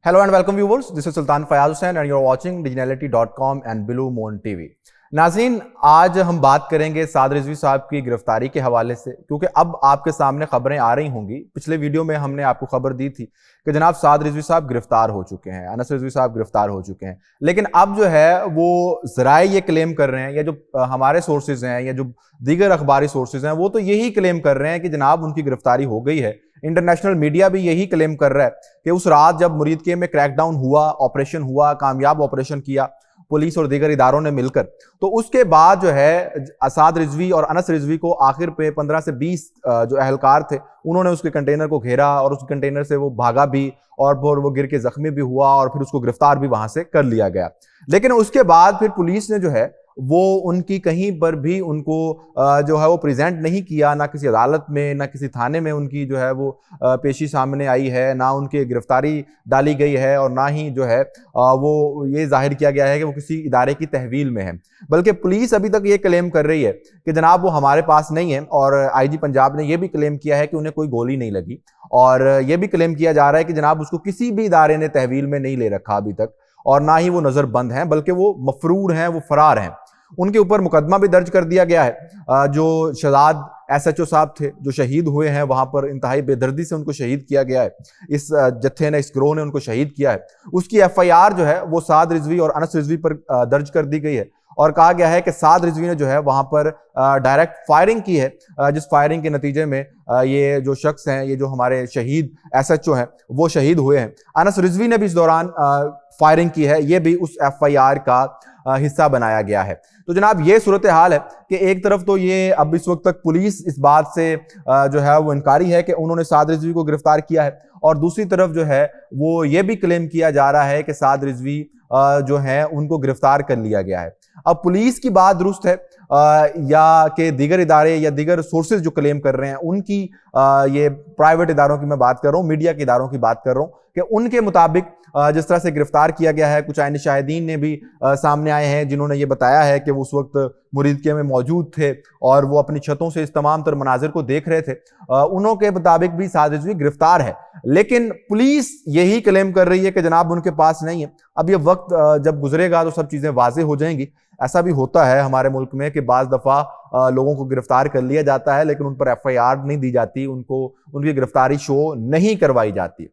Hello and welcome viewers. This is Sultan Fayaz Hussain and you're watching diginality.com and Blue Moon TV. नाज़रीन, आज हम बात करेंगे साद रिजवी साहब की गिरफ्तारी के हवाले से, क्योंकि अब आपके सामने खबरें आ रही होंगी। पिछले वीडियो में हमने आपको खबर दी थी कि जनाब साद रिजवी साहब गिरफ्तार हो चुके हैं, अनस रिजवी साहब गिरफ्तार हो चुके हैं। लेकिन अब जो है वो ज़राए ये क्लेम कर रहे हैं, या जो हमारे सोर्सेज हैं या जो दीगर अखबारी सोर्सेज हैं वो तो यही क्लेम कर रहे हैं कि जनाब उनकी गिरफ्तारी हो गई है। इंटरनेशनल मीडिया भी यही क्लेम कर रहा है कि उस रात जब मुरीदके में क्रैकडाउन हुआ, ऑपरेशन हुआ, कामयाब ऑपरेशन किया पुलिस और दीगर इदारों ने मिलकर, तो उसके बाद जो है साद रिजवी और अनस रिजवी को आखिर पे 15 से 20 जो अहलकार थे उन्होंने उसके कंटेनर को घेरा और उस कंटेनर से वो भागा भी और फिर वो गिर के जख्मी भी हुआ और फिर उसको गिरफ्तार भी वहां से कर लिया गया। लेकिन उसके बाद फिर पुलिस ने जो है वो उनकी कहीं पर भी उनको जो है वो प्रेजेंट नहीं किया, ना किसी अदालत में ना किसी थाने में उनकी जो है वो पेशी सामने आई है, ना उनकी गिरफ्तारी डाली गई है और ना ही जो है वो ये जाहिर किया गया है कि वो किसी इदारे की तहवील में है। बल्कि पुलिस अभी तक ये क्लेम कर रही है कि जनाब वो हमारे पास नहीं है, और आईजी पंजाब ने ये भी क्लेम किया है कि उन्हें कोई गोली नहीं लगी, और ये भी क्लेम किया जा रहा है कि जनाब उसको किसी भी इदारे ने तहवील में नहीं ले रखा अभी तक, और ना ही वो नजर बंद हैं, बल्कि वो मफरूर हैं, वो फरार हैं। उनके ऊपर मुकदमा भी दर्ज कर दिया गया है। जो शहजाद SHO साहब थे जो शहीद हुए हैं, वहां पर इंतहाई बेदर्दी से उनको शहीद किया गया है, इस जत्थे ने, इस गिरोह ने उनको शहीद किया है। उसकी FIR जो है वो साद रिजवी और अनस रिजवी पर दर्ज कर दी गई है, और कहा गया है कि साद रिजवी ने जो है वहां पर डायरेक्ट फायरिंग की है, जिस फायरिंग के नतीजे में ये जो शख्स हैं, ये जो हमारे शहीद SHO हैं वो शहीद हुए हैं। अनस रिजवी ने भी इस दौरान फायरिंग की है, ये भी उस FIR का हिस्सा बनाया गया है। तो जनाब ये सूरत हाल है कि एक तरफ तो ये अब इस वक्त तक पुलिस इस बात से जो है वो इनकारी है कि उन्होंने साद रिजवी को गिरफ्तार किया है, और दूसरी तरफ जो है वो ये भी क्लेम किया जा रहा है कि साद रिजवी जो है उनको गिरफ्तार कर लिया गया है। अब पुलिस की बात दुरुस्त है या कि दीगर इदारे या दीगर सोर्सेज जो क्लेम कर रहे हैं उनकी, ये प्राइवेट इदारों की मैं बात कर रहा हूँ, मीडिया के इदारों की बात कर रहा हूँ, कि उनके मुताबिक जिस तरह से गिरफ्तार किया गया है, कुछ आईनी शाहिदीन ने भी सामने आए हैं जिन्होंने ये बताया है कि वो उस वक्त मुरीदके में मौजूद थे और वो अपनी छतों से इस तमाम तर मनाजिर को देख रहे थे। उनके मुताबिक भी साद रिजवी गिरफ्तार है, लेकिन पुलिस यही क्लेम कर रही है कि जनाब उनके पास नहीं है। अब ये वक्त जब गुजरेगा तो सब चीजें वाज़ेह हो जाएंगी। ऐसा भी होता है हमारे मुल्क में कि बाज़ दफ़ा लोगों को गिरफ्तार कर लिया जाता है लेकिन उन पर FIR नहीं दी जाती, उनको उनकी गिरफ्तारी शो नहीं करवाई जाती।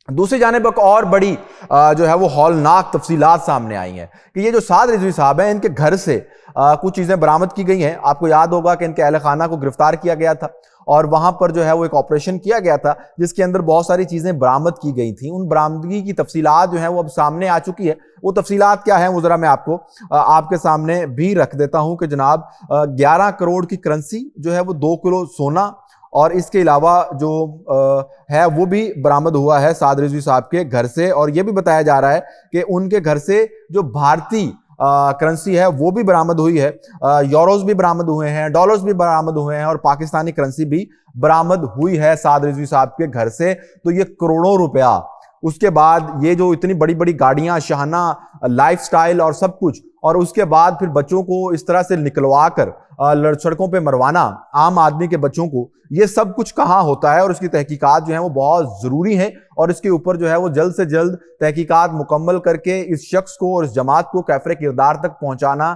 दूसरी जानिब एक और बड़ी जो है वो हौलनाक तफसीलात सामने आई हैं कि ये जो साद रिजवी साहब हैं इनके घर से कुछ चीज़ें बरामद की गई हैं। आपको याद होगा कि इनके अहल खाना को गिरफ्तार किया गया था और वहां पर जो है वो एक ऑपरेशन किया गया था जिसके अंदर बहुत सारी चीज़ें बरामद की गई थी। उन बरामदगी की तफसीलात जो है वो अब सामने आ चुकी है। वो तफसीलात क्या है वो ज़रा मैं आपको आपके सामने भी रख देता हूँ कि जनाब 11 करोड़ की करेंसी जो है वो 2 किलो सोना और इसके अलावा जो है वो भी बरामद हुआ है साद रिजवी साहब के घर से, और ये भी बताया जा रहा है कि उनके घर से जो भारतीय करेंसी है वो भी बरामद हुई है, यूरोज भी बरामद हुए हैं, डॉलर्स भी बरामद हुए हैं और पाकिस्तानी करेंसी भी बरामद हुई है साद रिजवी साहब के घर से। तो ये करोड़ों रुपया, उसके बाद ये जो इतनी बड़ी बड़ी गाड़ियां, शाहाना लाइफस्टाइल और सब कुछ, और उसके बाद फिर बच्चों को इस तरह से निकलवा कर सड़कों पे मरवाना, आम आदमी के बच्चों को, ये सब कुछ कहाँ होता है और इसकी तहकीकात जो है वो बहुत ज़रूरी है, और इसके ऊपर जो है वो जल्द से जल्द तहकीकात मुकम्मल करके इस शख्स को और इस जमात को कैफरे किरदार तक पहुंचाना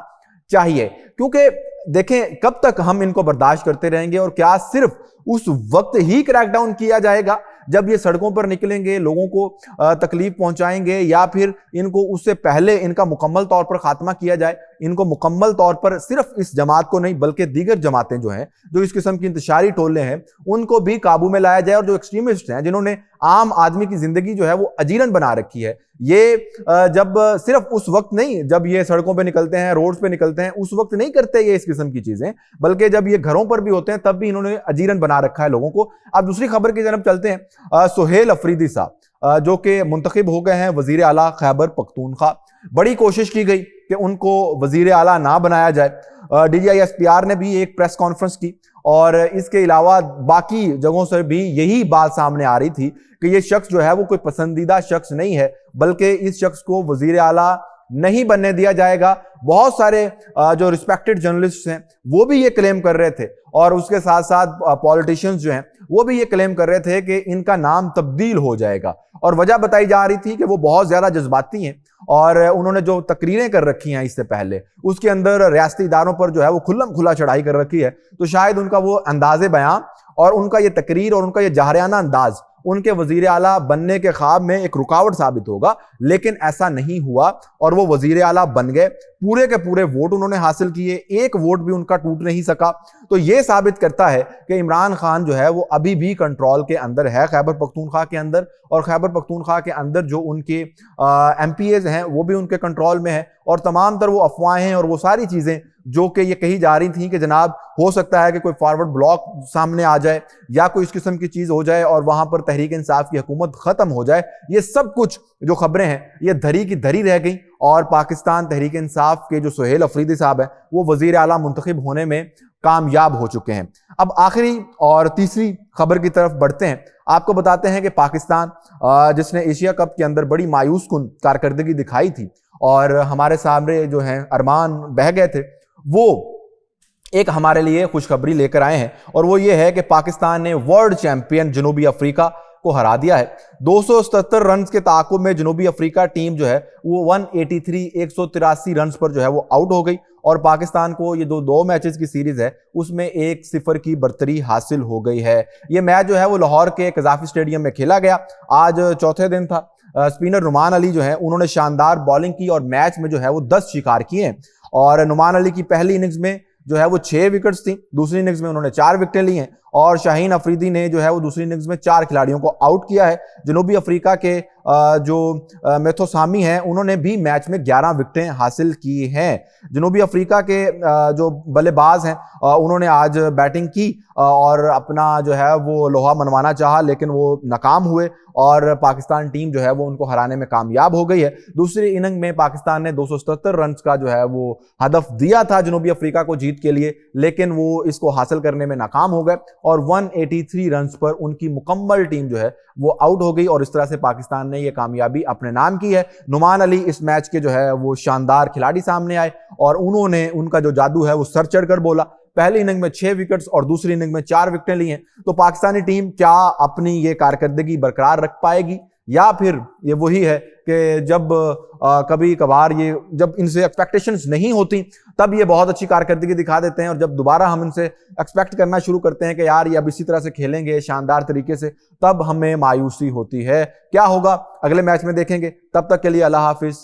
चाहिए। क्योंकि देखें कब तक हम इनको बर्दाश्त करते रहेंगे, और क्या सिर्फ उस वक्त ही क्रैकडाउन किया जाएगा जब ये सड़कों पर निकलेंगे, लोगों को तकलीफ पहुंचाएंगे, या फिर इनको उससे पहले इनका मुकम्मल तौर पर खात्मा किया जाए? इनको मुकम्मल तौर पर सिर्फ इस जमात को नहीं बल्कि दीगर जमातें जो हैं, जो इस किस्म की इंतशारी टोले हैं, उनको भी काबू में लाया जाए, और जो एक्सट्रीमिस्ट हैं जिन्होंने आम आदमी की जिंदगी जो है वो अजीरन बना रखी है, ये जब सिर्फ उस वक्त नहीं जब ये सड़कों पे निकलते हैं, रोड्स पे निकलते हैं, उस वक्त नहीं करते ये इस किस्म की चीजें, बल्कि जब ये घरों पर भी होते हैं तब भी इन्होंने अजीरन बना रखा है लोगों को। अब दूसरी खबर की तरफ चलते हैं। सुहेल अफरीदी साहब जो कि मुंतखब हो गए हैं वजीर आला खैबर पख्तूनख्वा। बड़ी कोशिश की गई कि उनको वजीर आला ना बनाया जाए। DGI-SPR ने भी एक प्रेस कॉन्फ्रेंस की, और इसके अलावा बाकी जगहों से भी यही बात सामने आ रही थी कि ये शख्स जो है वो कोई पसंदीदा शख्स नहीं है, बल्कि इस शख्स को वजीर आला नहीं बनने दिया जाएगा। बहुत सारे जो रिस्पेक्टेड जर्नलिस्ट हैं वो भी ये क्लेम कर रहे थे, और उसके साथ साथ पॉलिटिशियंस जो हैं वो भी ये क्लेम कर रहे थे कि इनका नाम तब्दील हो जाएगा, और वजह बताई जा रही थी कि वो बहुत ज्यादा जज्बाती हैं और उन्होंने जो तकरीरें कर रखी हैं इससे पहले, उसके अंदर रियासती इदारों पर जो है वो खुल्लम खुला चढ़ाई कर रखी है। तो शायद उनका वो अंदाज़े बयां और उनका ये तकरीर और उनका ये जहरियाना अंदाज उनके वजीर आला बनने के ख्वाब में एक रुकावट साबित होगा, लेकिन ऐसा नहीं हुआ और वो वजीर आला बन गए। पूरे के पूरे वोट उन्होंने हासिल किए, एक वोट भी उनका टूट नहीं सका। तो ये साबित करता है कि इमरान खान जो है वो अभी भी कंट्रोल के अंदर है खैबर पख्तूनख्वा के अंदर, और खैबर पख्तूनख्वा के अंदर जो उनके MPAs हैं वो भी उनके कंट्रोल में है। और तमाम तर वो अफवाहें और वो सारी चीज़ें जो कि ये कही जा रही थी कि जनाब हो सकता है कि कोई फॉरवर्ड ब्लॉक सामने आ जाए या कोई इस किस्म की चीज़ हो जाए और वहां पर तहरीक इंसाफ की हुकूमत ख़त्म हो जाए, ये सब कुछ जो खबरें हैं ये धरी की धरी रह गई। और पाकिस्तान तहरीक इंसाफ के जो सुहेल अफरीदी साहब हैं वो वजीर आला मुंतखब होने में कामयाब हो चुके हैं। अब आखिरी और तीसरी खबर की तरफ बढ़ते हैं। आपको बताते हैं कि पाकिस्तान जिसने एशिया कप के अंदर बड़ी मायूस कुन कारकर्दगी दिखाई थी और हमारे सामने जो हैं अरमान बह गए थे, वो एक हमारे लिए खुशखबरी लेकर आए हैं, और वो ये है कि पाकिस्तान ने वर्ल्ड चैंपियन जनूबी अफ्रीका को हरा दिया है। 277 रन के ताकुब में जनूबी अफ्रीका टीम जो है वो 183 रन पर जो है वो आउट हो गई, और पाकिस्तान को ये दो मैचेस की सीरीज है उसमें 1-0 की बर्तरी हासिल हो गई है। ये मैच जो है वो लाहौर के कज़ाफी स्टेडियम में खेला गया। आज चौथे दिन था। स्पिनर नुमान अली जो है उन्होंने शानदार बॉलिंग की और मैच में जो है वो 10 शिकार किए हैं। और नुमान अली की पहली इनिंग्स में जो है वो 6 विकेट्स थी, दूसरी इनिंग्स में उन्होंने 4 विकेटें ली हैं, और शाहीन अफरीदी ने जो है वो दूसरी इनिंग्स में 4 खिलाड़ियों को आउट किया है। जनूबी अफ्रीका के जो मेथोसामी हैं उन्होंने भी मैच में 11 विकेटें हासिल की हैं। जनूबी अफ्रीका के जो बल्लेबाज हैं उन्होंने आज बैटिंग की और अपना जो है वो लोहा मनवाना चाहा, लेकिन वो नाकाम हुए और पाकिस्तान टीम जो है वो उनको हराने में कामयाब हो गई है। दूसरी इनिंग में पाकिस्तान ने 277 रन का जो है वो हदफ दिया था जनूबी अफ्रीका को जीत के लिए, लेकिन वो इसको हासिल करने में नाकाम हो गए और 183 रन पर उनकी मुकम्मल टीम जो है वो आउट हो गई, और इस तरह से पाकिस्तान ने ये कामयाबी अपने नाम की है। नुमान अली इस मैच के जो है वो शानदार खिलाड़ी सामने आए और उन्होंने उनका जो जादू है वो सर चढ़कर बोला। पहली इनिंग में 6 विकेट्स और दूसरी इनिंग में 4 विकेटें ली हैं। तो पाकिस्तानी टीम क्या अपनी ये कारकर्दगी बरकरार रख पाएगी, या फिर ये वही है कि जब कभी कभार ये जब इनसे एक्सपेक्टेशंस नहीं होती तब ये बहुत अच्छी कारकर्दगी दिखा देते हैं, और जब दोबारा हम इनसे एक्सपेक्ट करना शुरू करते हैं कि यार ये अब इसी तरह से खेलेंगे शानदार तरीके से, तब हमें मायूसी होती है। क्या होगा अगले मैच में देखेंगे। तब तक के लिए अल्लाह हाफिज।